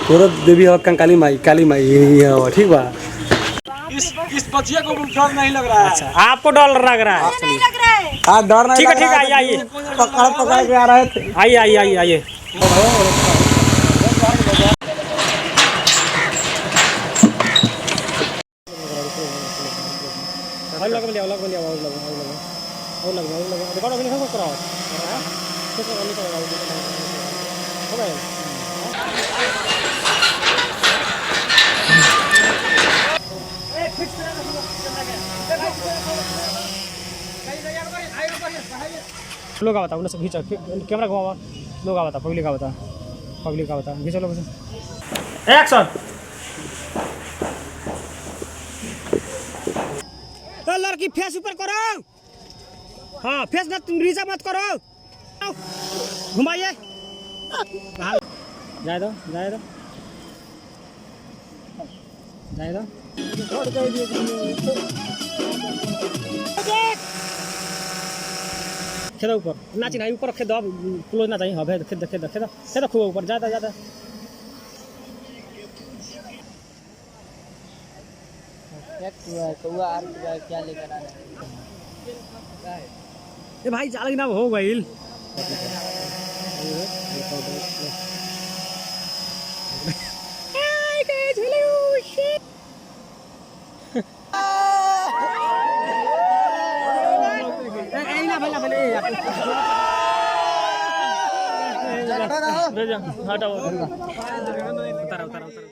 तोरा देवी हो कंकाली माई काली माई ये हो ठीक बा। इस बच्चिया को डर नहीं लग रहा है। अच्छा आपको डर लग रहा है? नहीं लग रहा है। हाँ डर नहीं लग रहा है। ठीक है आइए पकड़ पकड़ के आ रहे थे। आइए आइए आइए आइए। लोग आवता उन्हें सब खींचो कैमरा घुमावा। लोग आवता पब्लिक आवता खींचो लोग एक्शन। तो लड़की फेस ऊपर करो। हाँ फेस मत नीचे मत करो। घुमाइए जाए दो जाए दो जाए दो। खेदा ऊपर नाची ना ऊपर खेद क्लोज ना चाहिए। हाँ खेद खेद खेद खेद खेद खूब ऊपर जाता जाता। क्या लेकर आ रहा है? ये भाई चाल ना हो गई। हटाओ उतारा उतारा उतारा।